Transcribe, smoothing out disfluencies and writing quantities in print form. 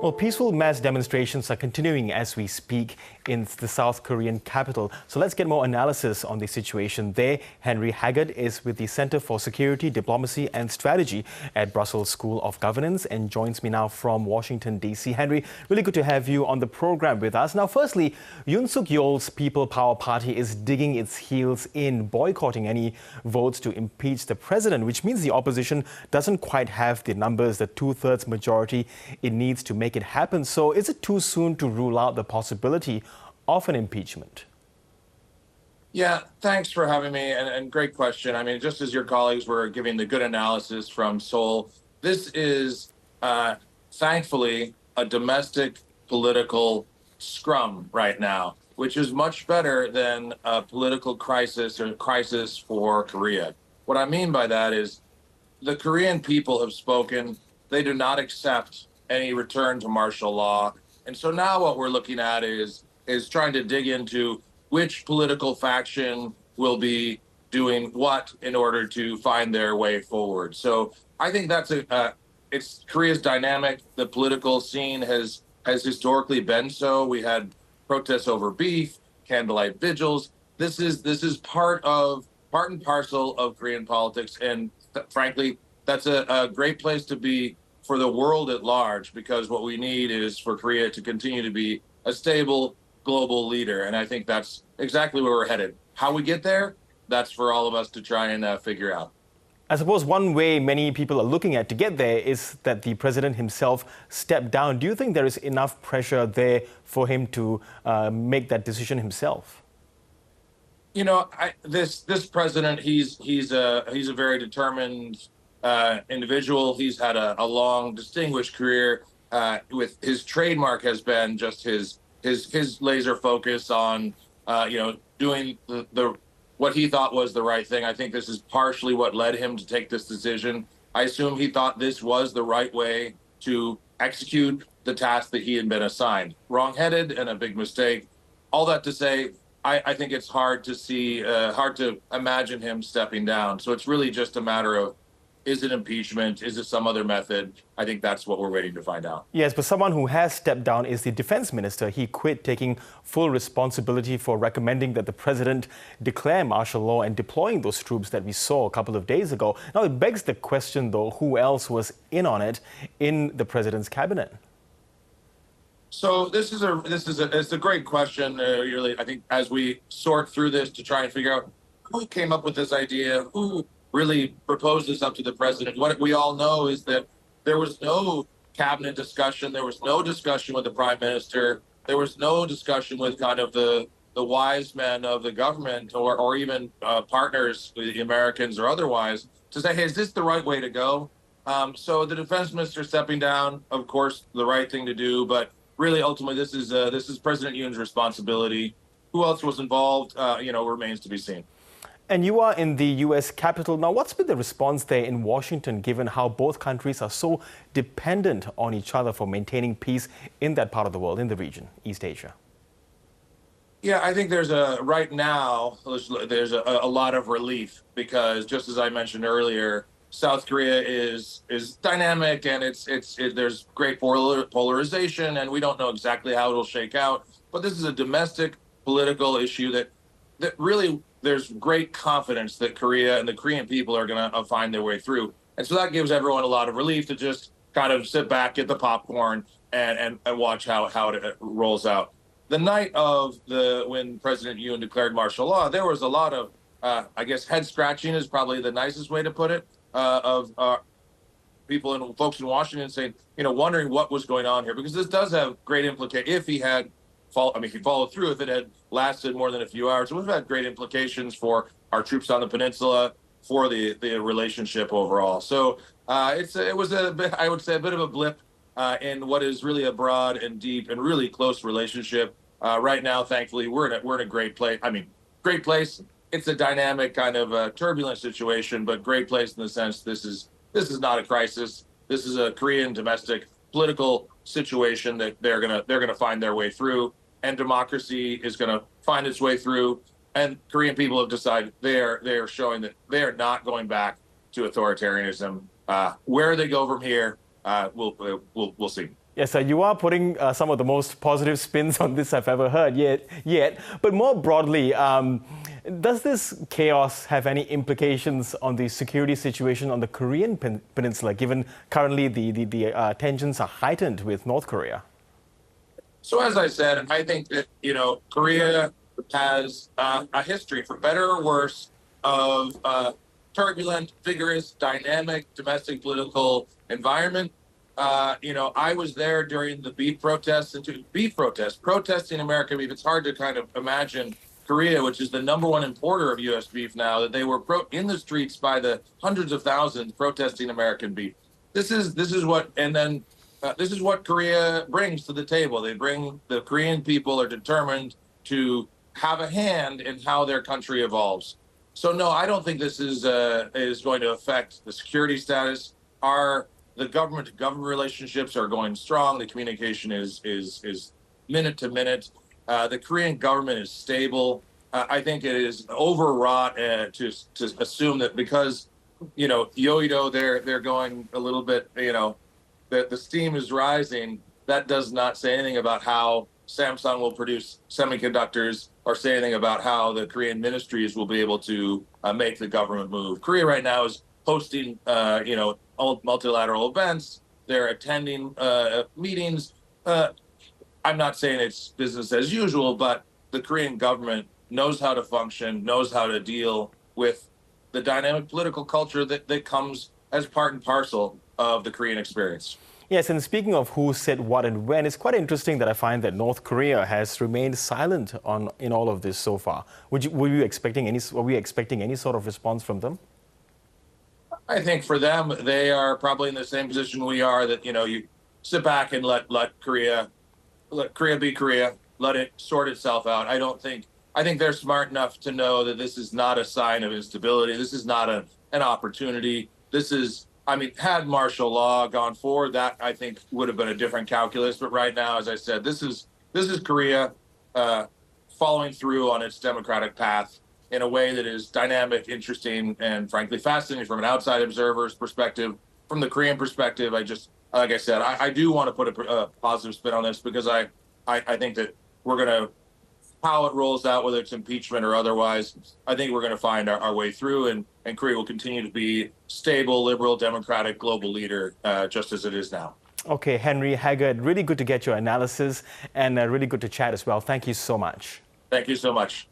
Well, peaceful mass demonstrations are continuing as we speak in the South Korean capital. So let's get more analysis on the situation there. Henry Haggard is with the Center for Security, Diplomacy and Strategy at Brussels School of Governance and joins me now from Washington, D.C. Henry, really good to have you on the program with us. Now, firstly, Yoon Suk Yeol's People Power Party is digging its heels in, boycotting any votes to impeach the president, which means the opposition doesn't quite have the numbers, the two-thirds majority it needs to make it happen. So is it too soon to rule out the possibility of an impeachment? Yeah, thanks for having me, and great question. I mean, just as your colleagues were giving the good analysis from Seoul, this is thankfully a domestic political scrum right now, which is much better than a political crisis or crisis for Korea. What I mean by that is the Korean people have spoken. They do not accept any return to martial law. And so now what we're looking at is trying to dig into which political faction will be doing what in order to find their way forward. So I think that's it's Korea's dynamic. The political scene has historically been so. We had protests over beef, candlelight vigils. This is part and parcel of Korean politics. And frankly, that's a great place to be for the world at large, because what we need is for Korea to continue to be a stable global leader. And I think that's exactly where we're headed. How we get there, that's for all of us to try and figure out. I suppose one way many people are looking at to get there is that the president himself stepped down. Do you think there is enough pressure there for him to make that decision himself? You know, this president, he's a very determined individual. He's had a long, distinguished career. With his trademark has been just his laser focus on doing the what he thought was the right thing. I think this is partially what led him to take this decision. I assume he thought this was the right way to execute the task that he had been assigned. Wrong-headed and a big mistake. All that to say, I think it's hard to imagine him stepping down. So it's really just a matter of, is it impeachment? Is it some other method? I think that's what we're waiting to find out. Yes, but someone who has stepped down is the defense minister. He quit, taking full responsibility for recommending that the president declare martial law and deploying those troops that we saw a couple of days ago. Now, it begs the question, though, who else was in on it in the president's cabinet? So it's a great question. Really, I think as we sort through this to try and figure out who came up with this idea, who really proposed this up to the president. What we all know is that there was no cabinet discussion. There was no discussion with the prime minister. There was no discussion with kind of the wise men of the government or even partners, the Americans or otherwise, to say, hey, is this the right way to go? So the defense minister stepping down, of course, the right thing to do. But really, ultimately, this is President Yoon's responsibility. Who else was involved, remains to be seen. And you are in the U.S. Capitol. Now, what's been the response there in Washington, given how both countries are so dependent on each other for maintaining peace in that part of the world, in the region, East Asia? Yeah, I think right now, there's a lot of relief because, just as I mentioned earlier, South Korea is dynamic and there's great polarization, and we don't know exactly how it'll shake out. But this is a domestic political issue that really, there's great confidence that Korea and the Korean people are going to find their way through. And so that gives everyone a lot of relief to just kind of sit back, get the popcorn, and watch how it rolls out. The night of when President Yoon declared martial law, there was a lot of, I guess, head scratching is probably the nicest way to put it, of people and folks in Washington saying, wondering what was going on here, because this does have great implications. If he had if he followed through, if it had lasted more than a few hours, it would have had great implications for our troops on the peninsula, for the relationship overall. So it was a bit, I would say, a bit of a blip in what is really a broad and deep and really close relationship. Right now, thankfully, we're in a great place. I mean, great place. It's a dynamic kind of turbulent situation, but great place in the sense this is not a crisis. This is a Korean domestic political situation that they're gonna find their way through. And democracy is going to find its way through. And Korean people have decided they are showing that they are not going back to authoritarianism. Where they go from here, we'll see. Yes, you are putting some of the most positive spins on this I've ever heard yet. But more broadly, does this chaos have any implications on the security situation on the Korean peninsula, given currently the tensions are heightened with North Korea? So as I said, I think that, Korea has a history, for better or worse, of turbulent, vigorous, dynamic domestic political environment. I was there during the beef protests protesting American beef. It's hard to kind of imagine Korea, which is the #1 importer of U.S. beef now, that they were in the streets by the hundreds of thousands protesting American beef. This is what Korea brings to the table. The Korean people are determined to have a hand in how their country evolves. So no, I don't think this is going to affect the security status. The government-to-government relationships are going strong. The communication is minute to minute. The Korean government is stable. I think it is overwrought to assume that because Yoido, they're going a little bit, that the steam is rising. That does not say anything about how Samsung will produce semiconductors or say anything about how the Korean ministries will be able to make the government move. Korea right now is hosting, multilateral events. They're attending meetings. I'm not saying it's business as usual, but the Korean government knows how to function, knows how to deal with the dynamic political culture that comes as part and parcel of the Korean experience. Yes, and speaking of who said what and when, it's quite interesting that I find that North Korea has remained silent in all of this so far. Were we expecting any sort of response from them? I think for them, they are probably in the same position we are, that you sit back and let Korea be Korea, let it sort itself out. I think they're smart enough to know that this is not a sign of instability. This is not an opportunity. Had martial law gone forward, that I think would have been a different calculus. But right now, as I said, this is Korea following through on its democratic path in a way that is dynamic, interesting, and frankly fascinating from an outside observer's perspective. From the Korean perspective, like I said, I do want to put a positive spin on this, because I think that how it rolls out, whether it's impeachment or otherwise, I think we're going to find our way through, and Korea will continue to be stable, liberal, democratic, global leader, just as it is now. Okay, Henry Haggard, really good to get your analysis, and really good to chat as well. Thank you so much. Thank you so much.